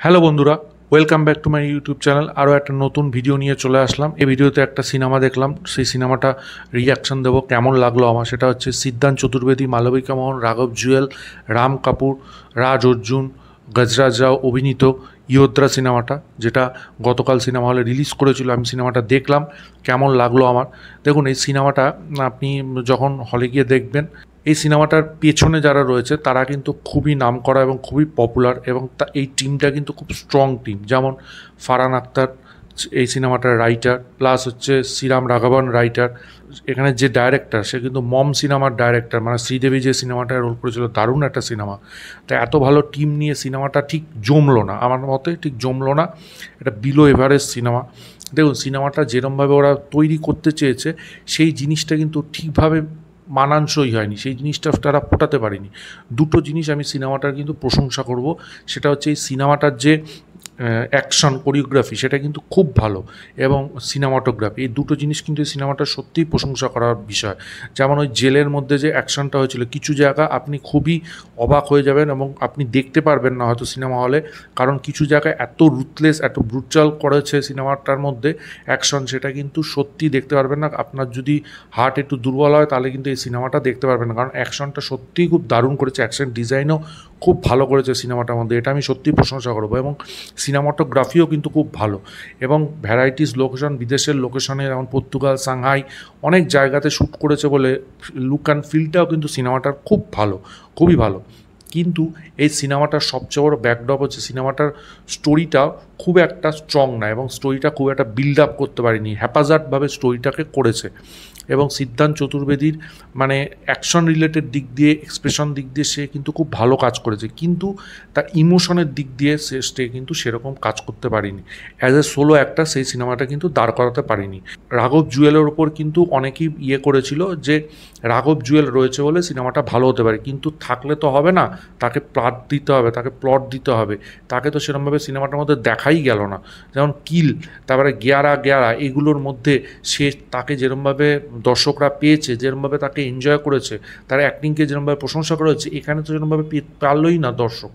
Hello বন্ধুরা, welcome back to my YouTube channel. আরও একটা নতুন ভিডিও নিয়ে চলে আসলাম। এই ভিডিওতে একটা সিনেমা দেখলাম, সেই সিনেমাটা রিয়াকশন দেবো কেমন লাগলো আমার। সেটা হচ্ছে সিদ্ধান্ত চতুর্বেদী, মালবিকা মোহন, রাঘব জুয়েল, রাম কাপুর, রাজ অর্জুন, গজরাজ রাও অভিনীত ইয়োদ্রা সিনেমাটা, যেটা গতকাল সিনেমা হলে রিলিজ করেছিল। আমি সিনেমাটা দেখলাম, কেমন লাগলো আমার। দেখুন, এই সিনেমাটা আপনি যখন হলে গিয়ে দেখবেন, এই সিনেমাটার পেছনে যারা রয়েছে তারা কিন্তু খুবই নামকরা এবং খুবই পপুলার, এবং এই টিমটা কিন্তু খুব স্ট্রং টিম। যেমন ফারহান আখতার এই সিনেমাটার রাইটার, প্লাস হচ্ছে শ্রীরাম রাঘবন রাইটার। এখানে যে ডাইরেক্টর, সে কিন্তু মম সিনেমার ডাইরেক্টর, মানে শ্রীদেবী যে সিনেমাটায় রোল করেছিল, দারুণ একটা সিনেমা। তো এত ভালো টিম নিয়ে সিনেমাটা ঠিক জমলো না, আমার মতে ঠিক জমলো না। এটা বিলো এভারেস্ট সিনেমা। দেখুন, সিনেমাটা যেরমভাবে ওরা তৈরি করতে চেয়েছে, সেই জিনিসটা কিন্তু ঠিকভাবে মানানসই হয়নি, সেই জিনিসটা তারা ফোটাতে পারেনি। দুটো জিনিস আমি সিনেমাটার কিন্তু প্রশংসা করব। সেটা হচ্ছে এই সিনেমাটার যে অ্যাকশন কোরিওগ্রাফি, সেটা কিন্তু খুব ভালো, এবং সিনেমাটোগ্রাফি, এই দুটো জিনিস কিন্তু এই সিনেমাটা সত্যিই প্রশংসা করার বিষয়। যেমন ওই জেলের মধ্যে যে অ্যাকশনটা হয়েছিল, কিছু জায়গা আপনি খুবই অবাক হয়ে যাবেন এবং আপনি দেখতে পারবেন না হয়তো সিনেমা হলে, কারণ কিছু জায়গায় এত রুথলেস, এত ব্রুটাল করেছে সিনেমাটার মধ্যে অ্যাকশন, সেটা কিন্তু সত্যি দেখতে পারবেন না। আপনার যদি হার্ট একটু দুর্বল হয়, তাহলে কিন্তু এই সিনেমাটা দেখতে পারবেন না, কারণ অ্যাকশনটা সত্যিই খুব দারুণ করেছে। অ্যাকশন ডিজাইনও খুব ভালো করেছে সিনেমাটার মধ্যে, এটা আমি সত্যিই প্রশংসা করবো। এবং সিনেমাটোগ্রাফিও কিন্তু খুব ভালো, এবং ভ্যারাইটিস লোকেশন, বিদেশের লোকেশনে, যেমন পর্তুগাল, সাংহাই, অনেক জায়গাতে শ্যুট করেছে বলে লুক অ্যান্ড ফিলটাও কিন্তু সিনেমাটার খুব ভালো, খুবই ভালো। কিন্তু এই সিনেমাটার সবচেয়ে বড় ব্যাকড্রপ হচ্ছে সিনেমাটার স্টোরিটা খুব একটা স্ট্রং না, এবং স্টোরিটা খুব একটা বিল্ড আপ করতে পারেনি, হ্যাপাজার্ডভাবে স্টোরিটাকে করেছে। এবং সিদ্ধান্ত চতুর্বেদীর মানে অ্যাকশন রিলেটেড দিক দিয়ে, এক্সপ্রেশন দিক দিয়ে সে কিন্তু খুব ভালো কাজ করেছে, কিন্তু তার ইমোশনের দিক দিয়ে সে কিন্তু সেরকম কাজ করতে পারেনি। অ্যাজ এ সোলো একটা সেই সিনেমাটা কিন্তু দাঁড় করাতে পারেনি। রাঘব জুয়েলের ওপর কিন্তু অনেকেই করেছিল যে রাঘব জুয়েল রয়েছে বলে সিনেমাটা ভালো হতে পারে, কিন্তু থাকলে তো হবে না, তাকে প্লট দিতে হবে, তাকে প্লট দিতে হবে। তাকে তো সেরকমভাবে সিনেমাটার মধ্যে দেখাই গেল না। যেমন কিল, তারপরে গেয়ারা গেয়ারা, এগুলোর মধ্যে সে তাকে যেরমভাবে দর্শকরা পেয়েছে, যেরমভাবে তাকে এনজয় করেছে, তার অ্যাক্টিংকে যেরমভাবে প্রশংসা করা হচ্ছে, এখানে তো যেরমভাবে পারলই না দর্শক।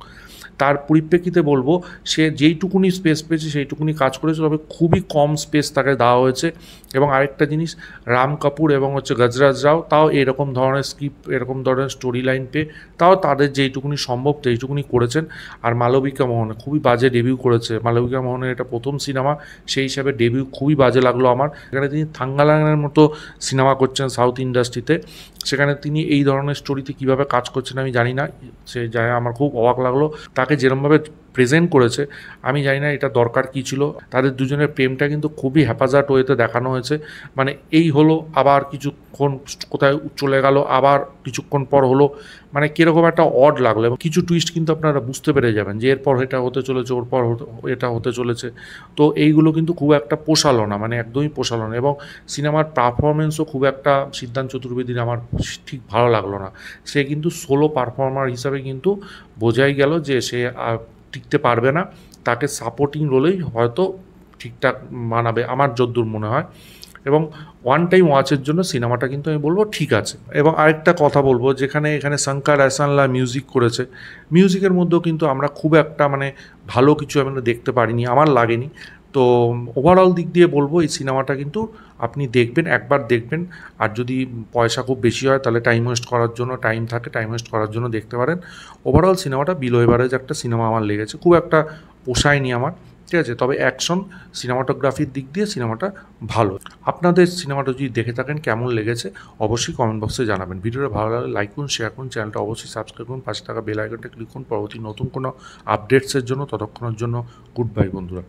তার পরিপ্রেক্ষিতে বলবো, সে যেইটুকুনি স্পেস পেয়েছে সেইটুকুনি কাজ করেছে, তবে খুবই কম স্পেস তাকে দেওয়া হয়েছে। এবং আরেকটা জিনিস, রাম কাপুর এবং গজরাজ রাও তাও এরকম ধরনের স্ক্রিপ্ট, এরকম ধরনের স্টোরি লাইন পেয়ে তাও তাদের যেইটুকুনি সম্ভব সেইটুকুনি করেছেন। আর মালবিকা মোহন খুবই বাজে ডেবিউ করেছে। মালবিকা মোহনের এটা প্রথম সিনেমা, সেই হিসাবে ডেবিউ খুবই বাজে লাগলো আমার। এখানে তিনি থাঙ্গালাঙ্গানের মতো সিনেমা করছেন সাউথ ইন্ডাস্ট্রিতে, সেখানে তিনি এই ধরনের স্টোরিতে কীভাবে কাজ করছেন আমি জানি না। সে যায় আমার খুব অবাক লাগলো, তাকে যেরমভাবে প্রেজেন্ট করেছে আমি জানি না এটা দরকার কী ছিল। তাদের দুজনের প্রেমটা কিন্তু খুবই হ্যাপাজার্ড ওয়েতে দেখানো হয়েছে, মানে এই হলো, আবার কিছুক্ষণ কোথায় চলে গেল, আবার কিছুক্ষণ পর হলো, মানে কীরকম একটা অড লাগলো। এবং কিছু টুইস্ট কিন্তু আপনারা বুঝতে পেরে যাবেন যে এরপর এটা হতে চলেছে, ওর পর এটা হতে চলেছে। তো এইগুলো কিন্তু খুব একটা পোষালো না, মানে একদমই পোষালো না। এবং সিনেমার পারফরমেন্সও খুব একটা সিদ্ধান্ত চতুর্বেদীর আমার ঠিক ভালো লাগলো না। সে কিন্তু সোলো পারফর্মার হিসাবে কিন্তু বোঝাই গেল যে সে টিকতে পারবে না, তাকে সাপোর্টিং রোলেই হয়তো ঠিকঠাক মানাবে আমার যদ্দূর মনে হয়। এবং ওয়ান টাইম ওয়াচের জন্য সিনেমাটা কিন্তু আমি বলবো ঠিক আছে। এবং আরেকটা কথা বলবো, এখানে শঙ্কর এহসানলা মিউজিক করেছে, মিউজিকের মধ্যেও কিন্তু আমরা খুব একটা মানে ভালো কিছু আমরা দেখতে পারিনি, আমার লাগেনি। তো ওভারঅল দিক দিয়ে বলবো এই সিনেমাটা কিন্তু আপনি দেখবেন, একবার দেখবেন। আর যদি পয়সা খুব বেশি হয়, তাহলে টাইম ওয়েস্ট করার জন্য, টাইম ওয়েস্ট করার জন্য দেখতে পারেন। ওভারঅল সিনেমাটা বিলো এভারেজ একটা সিনেমা আমার লেগেছে, খুব একটা পোষায়নি আমার, ঠিক আছে। তবে অ্যাকশন, সিনেমাটোগ্রাফির দিক দিয়ে সিনেমাটা ভালো। আপনাদের সিনেমাটা যদি দেখে থাকেন কেমন লেগেছে অবশ্যই কমেন্ট বক্সে জানাবেন। ভিডিওটা ভালো লাগলে লাইক করুন, শেয়ার করুন, চ্যানেলটা অবশ্যই সাবস্ক্রাইব করুন, পাশে থাকা বেল আইকনটা ক্লিক করুন পরবর্তী নতুন কোনো আপডেটসের জন্য। ততক্ষণের জন্য গুড বাই বন্ধুরা।